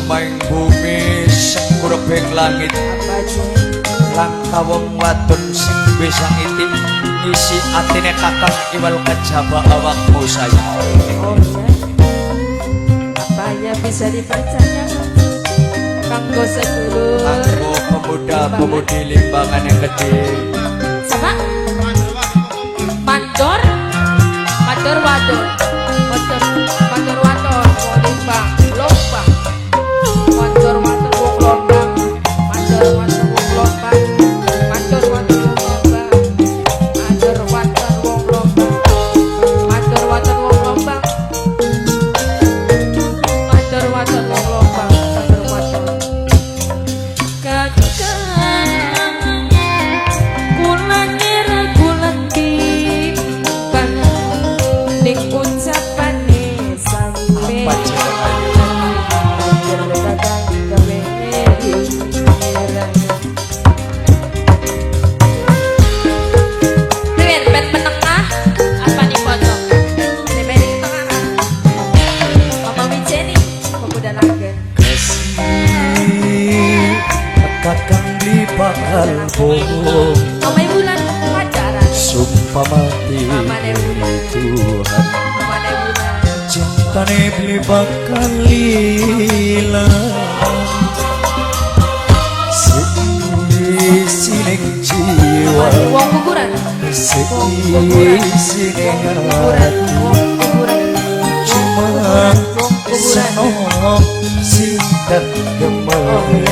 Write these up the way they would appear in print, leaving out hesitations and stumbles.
maing bumi sengkurebeng langit langka wong wadon sing bisa ngiti isi atine kakang iwal kejaba awakmu sayang. Oh iya, apa ya bisa dipercaya kanggo sedulur kanggo pemuda-pemudi limbangan yang gede sama mandor mandor wadon mandor wadon wong limbang lombang mandor wadon wong lombang mandor wadon wong lombang mandor wadon wong lombang mandor wadon wong lombang mandor wadon wong lombang mandor wadon wong lombang mandor wadon kakang kula ngira kula timbang ning ucapane sampe kakang di bakal bohong Mamai bulan pacaran sumpah mati Tuhan cintane beli bakal hilang sining jiwa wong kuburan sining hati cuma senong singkat gemer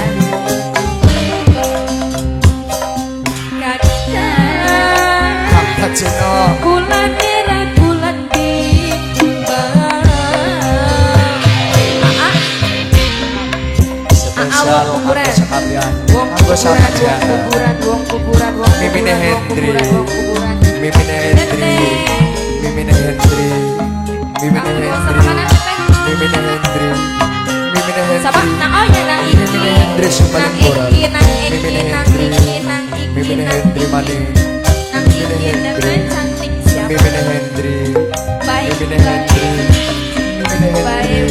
bulan era bulan timbang spesial kuburan wong kuburan wong kuburan wong Mimine Hendri wong kuburan Mimine Hendri Mimine Hendri Mimine Hendri Mimine Hendri Mimine Hendri sabah nang oh ya nang iki Mimine Hendri sumpaling koral Mimine Hendri maning cantik siapa Mimine Hendri baik Mimine Hendri Mimine Hendri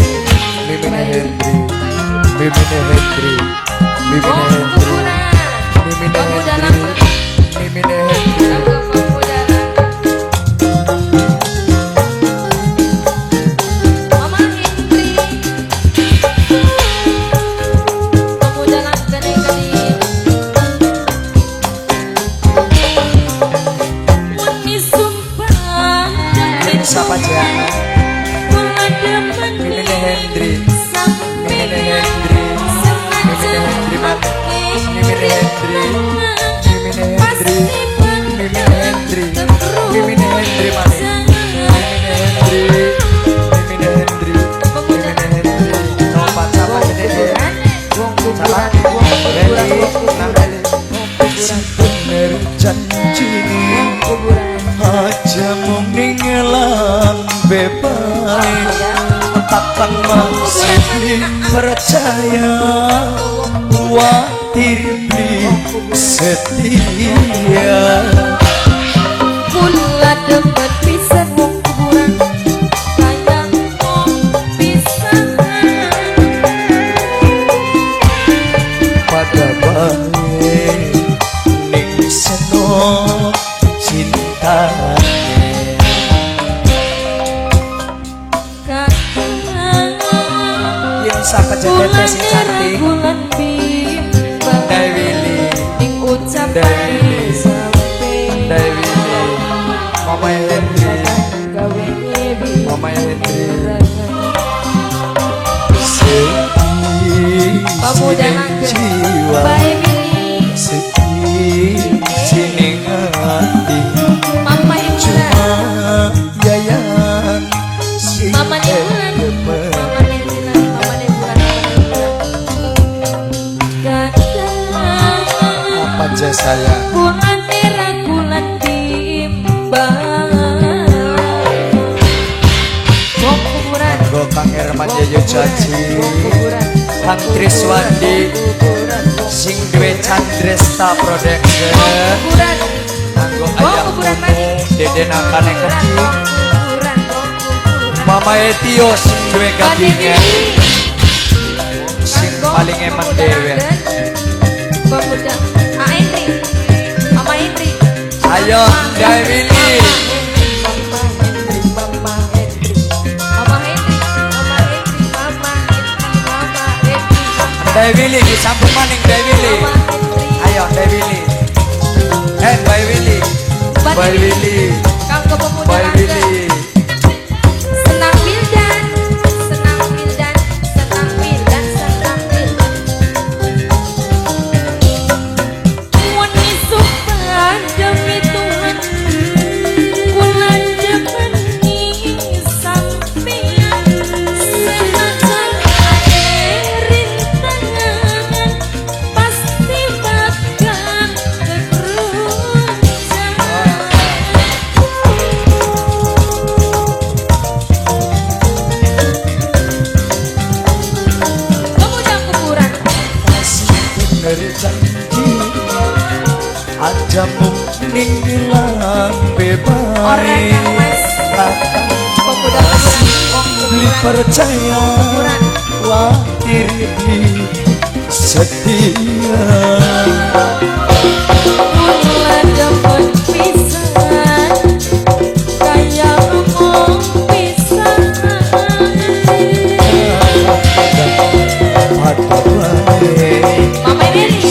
Mimine Hendri Mimine Hendri Mimine Hendri Mimine Hendri Mimine Hendri siapa jangan Mimine Hendri Mimine Hendri Mimine Hendri mati Mimine Hendri Mimine Hendri Mimine Hendri Mimine Hendri mati Mimine Hendri Mimine Hendri Mimine Hendri nomor siapa gede wong kuburan wong kuburan nang bener janji kuburan aja mung ninggalan bebas takkan masih percaya khawatir setia kula demen pisan wong kuburan sayang wong pisan pada bae ning seno cinta yang sapa jadete si cantik Dewi Li ning ucapane sampe Dewi Li Mama Hendri gawe ngebi Mama Hendri pemuda jiwa bae milih sining hati mama yang bulan yayan mama yang bulan mama yang bulan mama yang bulan apa aja saya bulan merah bulan timbang wong kuburan Go Kang Herman Yayu Jaji Kang Triswandi sing duwe Chandresta Production kuburan Anggo ayam kuburan mani Dede Nakane Keding kuburan Mama Etio sing duwe gadinge paling eman dewe. Pemuda Indri, Mama Indri. Ayo Ndai Willy. Mama Indri. Ndai Willy disambut maning Ndai Willy. Ayo Ndai Willy. Mbak Willy. Mbak Willy. Kanggo pemuda Mbak Willy. Senang Wildan, senang Wildan, senang Wildan, senang Wildan. Wani sopan demi Tuhan, kula demeni sampeyan. Senajan ade rintangan, pasti bakal keruncang. Pemuda kuburan. Masih bener janji aja mungkin hilang bebas. Orang yang mas pemuda Beli percaya khawatir di setia. Kula dapat pisan kaya ngomong pisan. Ada baik Mama Weli,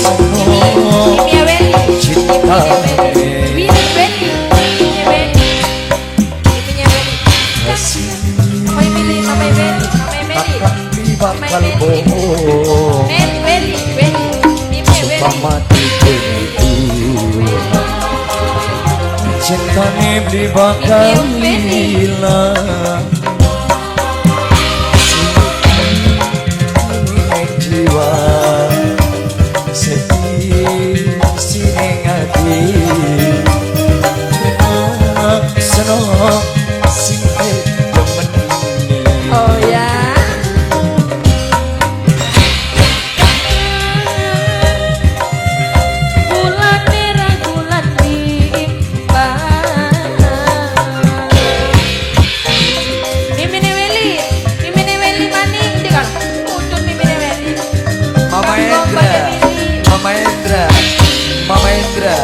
Mimi Weli, cinta Wili Weli, Mimi Weli, Mimi Weli. kasih Mama Weli, Mama Weli, Mama Weli, akan bakal bohong Weli, Weli, Weli, Mimi Weli. pamati itu cinta beli bakal hilang. Jiwa sedih sining ati seneng sing temeni. Oh ya. Bulan merah bulan bimbang. Mimine Weli maning dengan utun Mimine Weli. Mama Indra, Mama Indra, Mama Indra,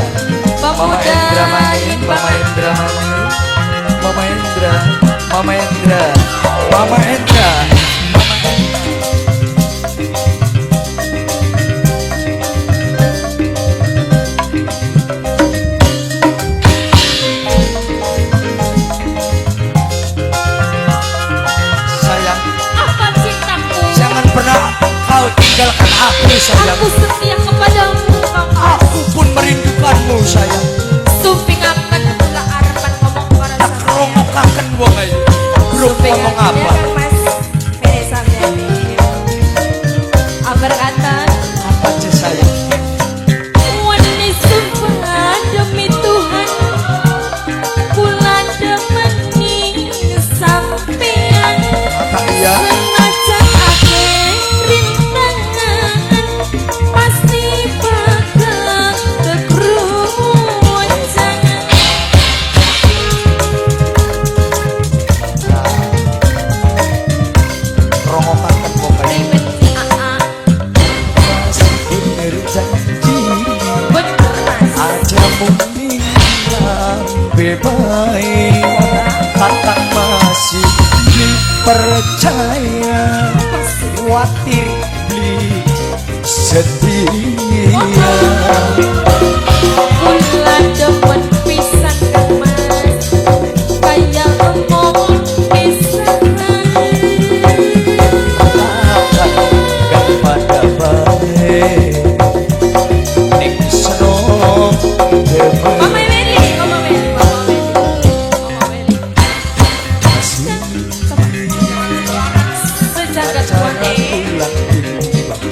Mama Indra maning, Mama Indra maning, Mama Indra, Mama Indra, Mama Indra. Sayang, Apa cintaku? jangan pernah kau tinggalkan aku sayang. Aku setia kepadamu, Bang. Aku pun merindukanmu sayang. Suping akan kula harapan ngomong para Tak kerongokaken wong ae. Grup ngomong apa? Mas Teresa Meli. Berkata, Apa sih sayang? wani sumpah demi Tuhan, kula demeni sampeyan. Maka iya Senajan ake rintangan, pasti bakal keruncang. kerongokaken wong ae. Rimen aa, Bener janji bener mas. aja mungkin bebas. Kakak masih dipercaya khawatir beli setia. Kula demen pisan kan mas, kaya ngomong pisan. Gak pada baik ning seneng demen Mama Weli, Mama Weli, Mama Weli, Mama Weli. masih Sejagat cara wani, pulang timbang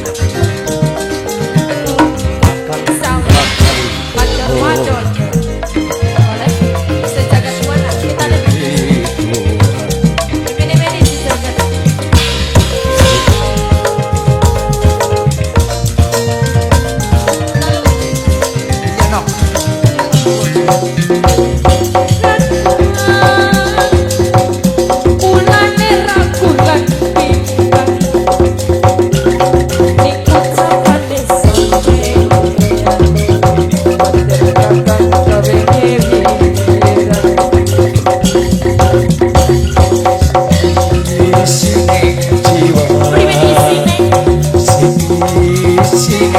sini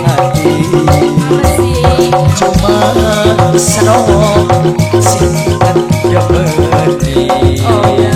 hati Apa sih? cuma senong singkat demeni Oh ya.